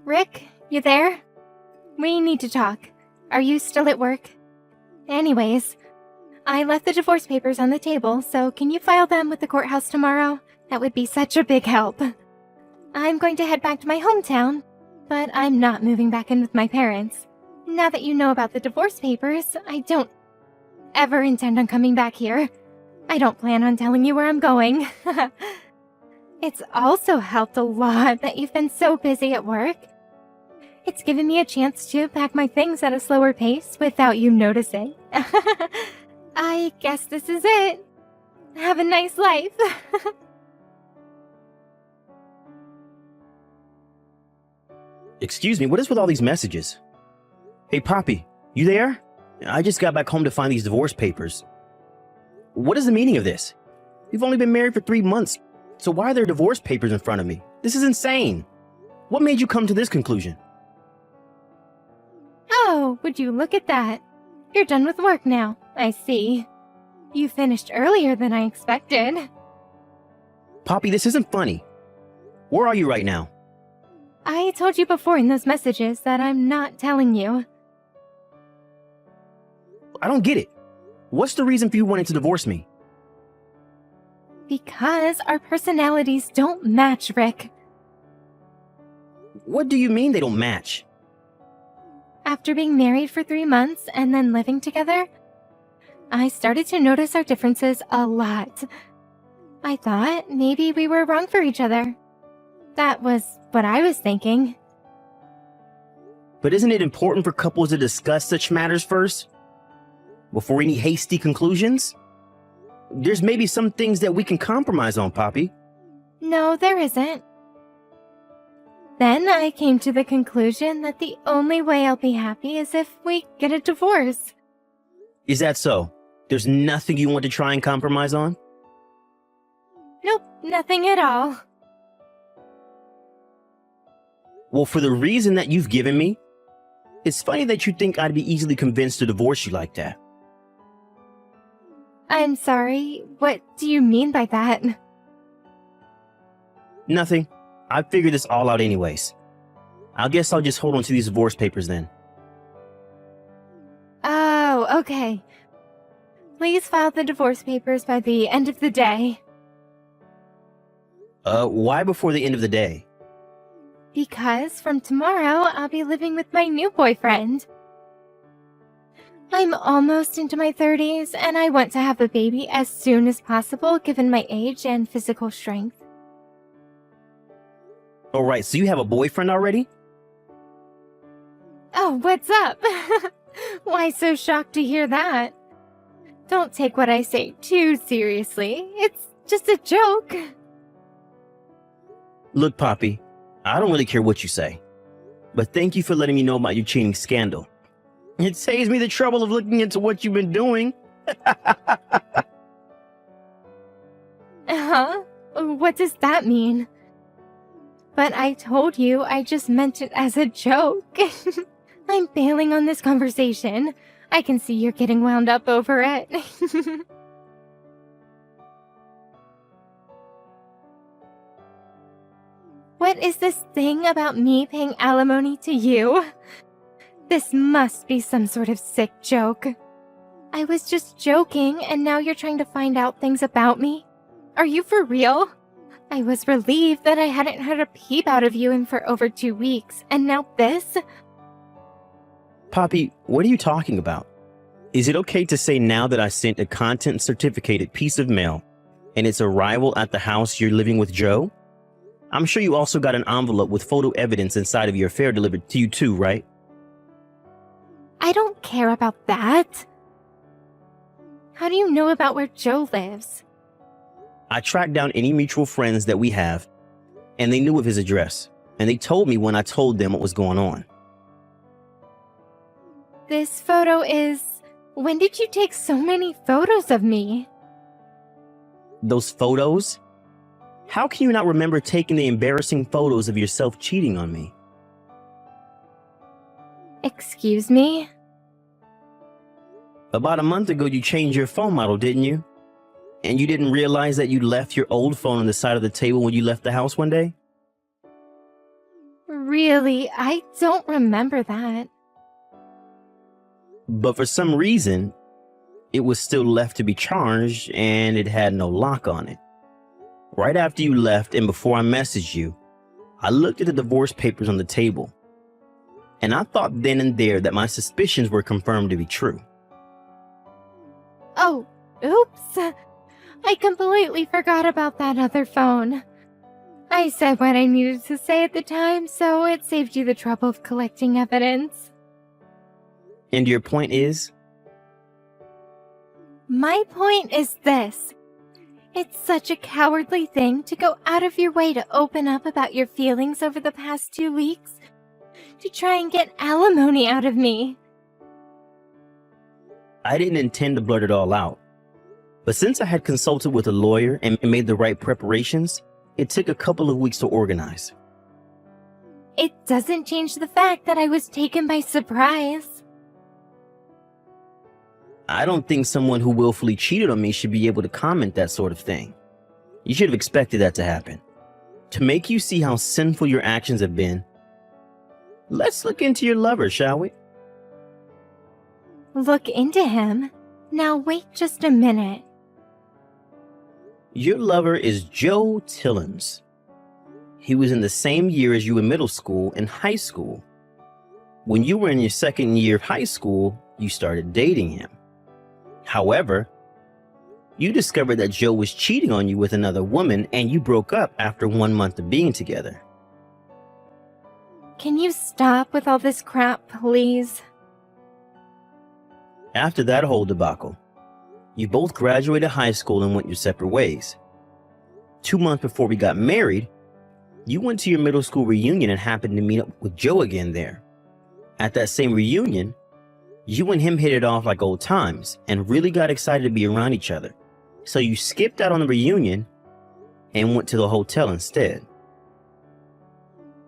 Rick, you there? We need to talk. Are you still at work? Anyways, I left the divorce papers on the table, so can you file them with the courthouse tomorrow? That would be such a big help. I'm going to head back to my hometown, but I'm not moving back in with my parents. Now that you know about the divorce papers, I don't ever intend on coming back here. I don't plan on telling you where I'm going. It's also helped a lot that you've been so busy at work. It's given me a chance to pack my things at a slower pace without you noticing. I guess this is it. Have a nice life. Excuse me, what is with all these messages? Hey, Poppy, you there? I just got back home to find these divorce papers. What is the meaning of this? We've only been married for 3 months, so why are there divorce papers in front of me? This is insane. What made you come to this conclusion? Oh, would you look at that? You're done with work now, I see. You finished earlier than I expected. Poppy, this isn't funny. Where are you right now? I told you before in those messages that I'm not telling you. I don't get it. What's the reason for you wanting to divorce me? Because our personalities don't match, Rick. What do you mean they don't match? After being married for 3 months and then living together, I started to notice our differences a lot. I thought maybe we were wrong for each other. That was what I was thinking. But isn't it important for couples to discuss such matters first? Before any hasty conclusions? There's maybe some things that we can compromise on, Poppy. No, there isn't. Then I came to the conclusion that the only way I'll be happy is if we get a divorce. Is that so? There's nothing you want to try and compromise on? Nope, nothing at all. Well, for the reason that you've given me, it's funny that you think I'd be easily convinced to divorce you like that. I'm sorry, what do you mean by that? Nothing. I figured this all out anyways. I guess I'll just hold on to these divorce papers then. Oh, okay. Please file the divorce papers by the end of the day. Why before the end of the day? Because from tomorrow, I'll be living with my new boyfriend. I'm almost into my 30s, and I want to have a baby as soon as possible given my age and physical strength. Alright, so you have a boyfriend already? Oh, what's up? Why so shocked to hear that? Don't take what I say too seriously. It's just a joke. Look, Poppy, I don't really care what you say, but thank you for letting me know about your cheating scandal. It saves me the trouble of looking into what you've been doing. Huh? What does that mean? But I told you I just meant it as a joke. I'm bailing on this conversation. I can see you're getting wound up over it. What is this thing about me paying alimony to you? This must be some sort of sick joke. I was just joking, and now you're trying to find out things about me? Are you for real? I was relieved that I hadn't had a peep out of you in for over 2 weeks, and now this? Poppy, what are you talking about? Is it okay to say now that I sent a content certificated piece of mail and its arrival at the house you're living with Joe? I'm sure you also got an envelope with photo evidence inside of your affair delivered to you too, right? I don't care about that. How do you know about where Joe lives? I tracked down any mutual friends that we have, and they knew of his address, and they told me when I told them what was going on. This photo is... When did you take so many photos of me? Those photos? How can you not remember taking the embarrassing photos of yourself cheating on me? Excuse me? About a month ago, you changed your phone model, didn't you? And you didn't realize that you left your old phone on the side of the table when you left the house one day? Really, I don't remember that. But for some reason, it was still left to be charged and it had no lock on it. Right after you left and before I messaged you, I looked at the divorce papers on the table. And I thought then and there that my suspicions were confirmed to be true. Oh, oops. I completely forgot about that other phone. I said what I needed to say at the time, so it saved you the trouble of collecting evidence. And your point is? My point is this. It's such a cowardly thing to go out of your way to open up about your feelings over the past 2 weeks, to try and get alimony out of me. I didn't intend to blurt it all out. But since I had consulted with a lawyer and made the right preparations, it took a couple of weeks to organize. It doesn't change the fact that I was taken by surprise. I don't think someone who willfully cheated on me should be able to comment that sort of thing. You should have expected that to happen. To make you see how sinful your actions have been, let's look into your lover, shall we? Look into him? Now wait just a minute. Your lover is Joe Tillins. He was in the same year as you in middle school and high school. When you were in your second year of high school, you started dating him. However, you discovered that Joe was cheating on you with another woman and you broke up after 1 month of being together. Can you stop with all this crap, please? After that whole debacle, you both graduated high school and went your separate ways. 2 months before we got married, you went to your middle school reunion and happened to meet up with Joe again there. At that same reunion, you and him hit it off like old times and really got excited to be around each other. So you skipped out on the reunion and went to the hotel instead.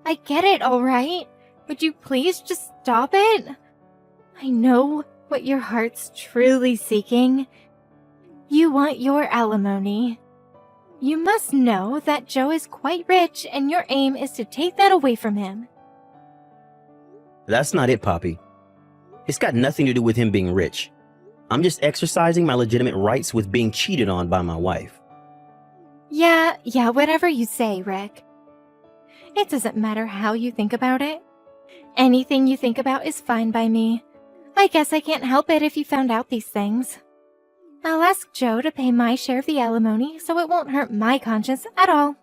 I get it, all right. Would you please just stop it? I know what your heart's truly seeking. You want your alimony. You must know that Joe is quite rich and your aim is to take that away from him. That's not it, Poppy. It's got nothing to do with him being rich. I'm just exercising my legitimate rights with being cheated on by my wife. Yeah, whatever you say, Rick. It doesn't matter how you think about it. Anything you think about is fine by me. I guess I can't help it if you found out these things. I'll ask Joe to pay my share of the alimony so it won't hurt my conscience at all.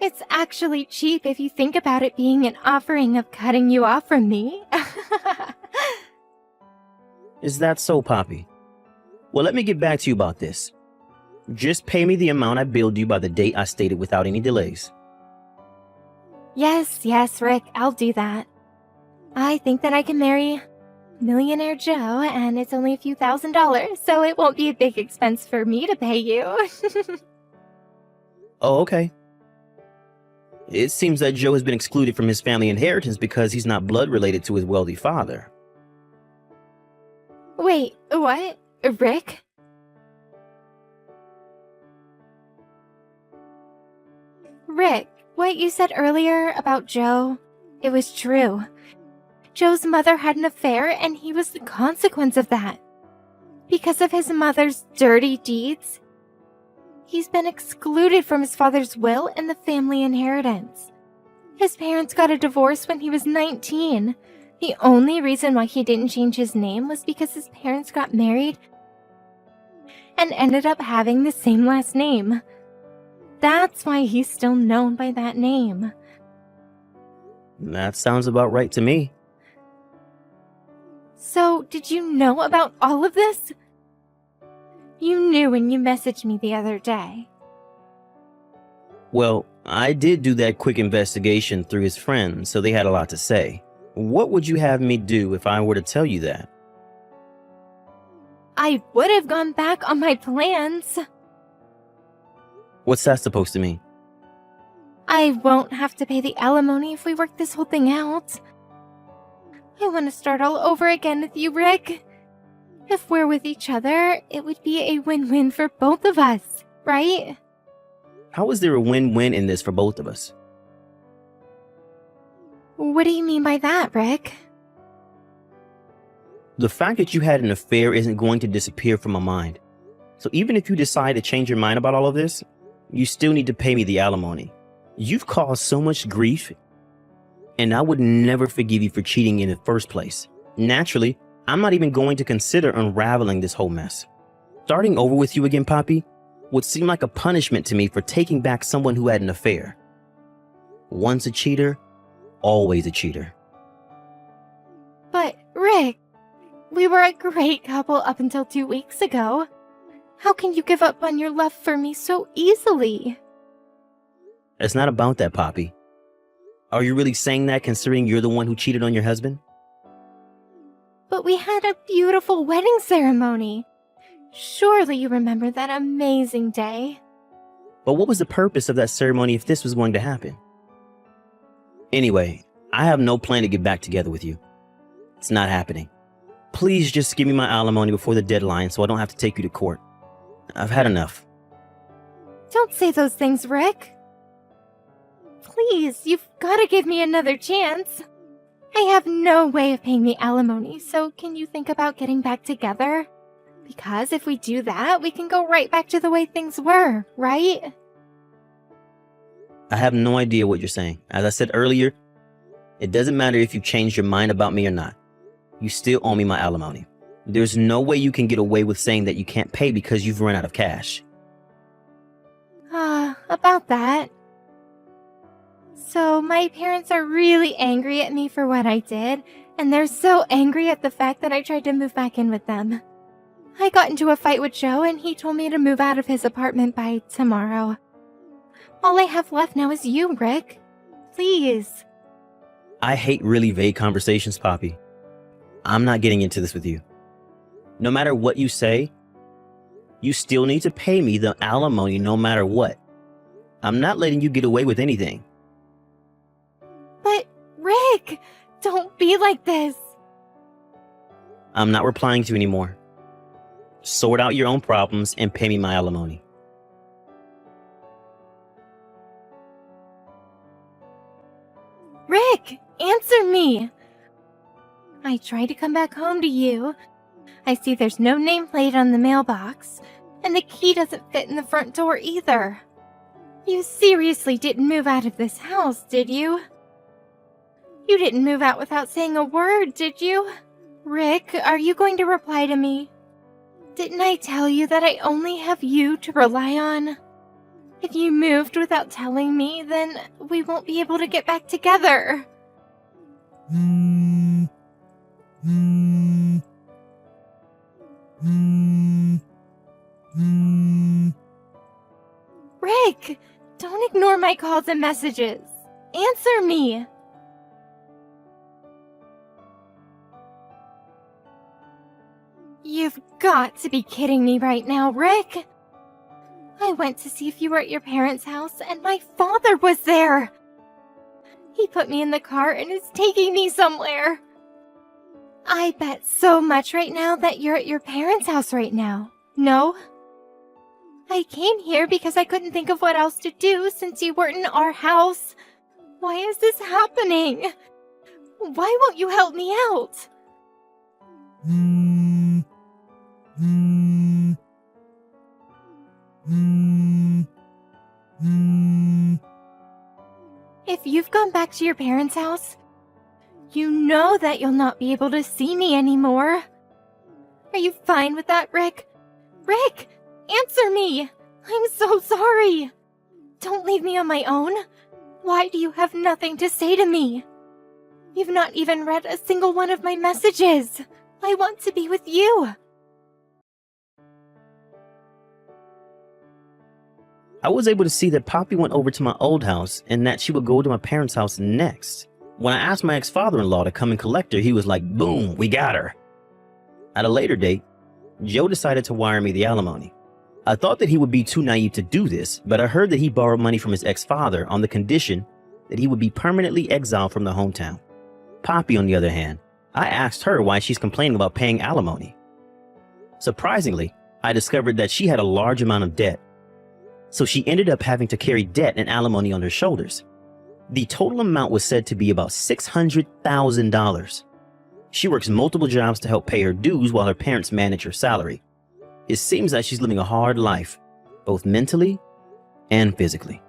It's actually cheap if you think about it being an offering of cutting you off from me. Is that so, Poppy? Well, let me get back to you about this. Just pay me the amount I billed you by the date I stated without any delays. Yes, Rick, I'll do that. I think that I can marry Millionaire Joe, and it's only a few $1,000s, so it won't be a big expense for me to pay you. Oh, okay. It seems that Joe has been excluded from his family inheritance because he's not blood related to his wealthy father. Wait, what? Rick? Rick, what you said earlier about Joe, it was true. Joe's mother had an affair and he was the consequence of that. Because of his mother's dirty deeds, he's been excluded from his father's will and the family inheritance. His parents got a divorce when he was 19. The only reason why he didn't change his name was because his parents got married and ended up having the same last name. That's why he's still known by that name. That sounds about right to me. So, did you know about all of this? You knew when you messaged me the other day. Well, I did do that quick investigation through his friends, so they had a lot to say. What would you have me do if I were to tell you that? I would have gone back on my plans. What's that supposed to mean? I won't have to pay the alimony if we work this whole thing out. I want to start all over again with you, Rick. If we're with each other, it would be a win-win for both of us, right? How is there a win-win in this for both of us? What do you mean by that, Rick? The fact that you had an affair isn't going to disappear from my mind. So even if you decide to change your mind about all of this, you still need to pay me the alimony. You've caused so much grief, and I would never forgive you for cheating in the first place. Naturally, I'm not even going to consider unraveling this whole mess. Starting over with you again, Poppy, would seem like a punishment to me for taking back someone who had an affair. Once a cheater, always a cheater. But, Rick, we were a great couple up until 2 weeks ago. How can you give up on your love for me so easily? It's not about that, Poppy. Are you really saying that considering you're the one who cheated on your husband? But we had a beautiful wedding ceremony. Surely you remember that amazing day. But what was the purpose of that ceremony if this was going to happen? Anyway, I have no plan to get back together with you. It's not happening. Please just give me my alimony before the deadline so I don't have to take you to court. I've had enough. Don't say those things, Rick. Please, you've got to give me another chance. I have no way of paying the alimony, so can you think about getting back together? Because if we do that, we can go right back to the way things were, right? I have no idea what you're saying. As I said earlier, it doesn't matter if you changed your mind about me or not. You still owe me my alimony. There's no way you can get away with saying that you can't pay because you've run out of cash. About that. So my parents are really angry at me for what I did, and they're so angry at the fact that I tried to move back in with them. I got into a fight with Joe, and he told me to move out of his apartment by tomorrow. All I have left now is you, Rick. Please. I hate really vague conversations, Poppy. I'm not getting into this with you. No matter what you say, you still need to pay me the alimony no matter what. I'm not letting you get away with anything. But, Rick, don't be like this. I'm not replying to you anymore. Sort out your own problems and pay me my alimony. Rick, answer me. I tried to come back home to you. I see there's no nameplate on the mailbox, and the key doesn't fit in the front door either. You seriously didn't move out of this house, did you? You didn't move out without saying a word, did you? Rick, are you going to reply to me? Didn't I tell you that I only have you to rely on? If you moved without telling me, then we won't be able to get back together. Rick, don't ignore my calls and messages. Answer me. You've got to be kidding me right now, Rick. I went to see if you were at your parents' house, and my father was there. He put me in the car and is taking me somewhere. I bet so much right now that you're at your parents' house right now. No? I came here because I couldn't think of what else to do since you weren't in our house. Why is this happening? Why won't you help me out? If you've gone back to your parents' house, you know that you'll not be able to see me anymore. Are you fine with that, Rick? Rick, answer me! I'm so sorry! Don't leave me on my own. Why do you have nothing to say to me? You've not even read a single one of my messages. I want to be with you. I was able to see that Poppy went over to my old house and that she would go to my parents' house next. When I asked my ex-father-in-law to come and collect her, he was like, boom, we got her. At a later date, Joe decided to wire me the alimony. I thought that he would be too naive to do this, but I heard that he borrowed money from his ex-father on the condition that he would be permanently exiled from the hometown. Poppy, on the other hand, I asked her why she's complaining about paying alimony. Surprisingly, I discovered that she had a large amount of debt. So she ended up having to carry debt and alimony on her shoulders. The total amount was said to be about $600,000. She works multiple jobs to help pay her dues while her parents manage her salary. It seems that she's living a hard life, both mentally and physically.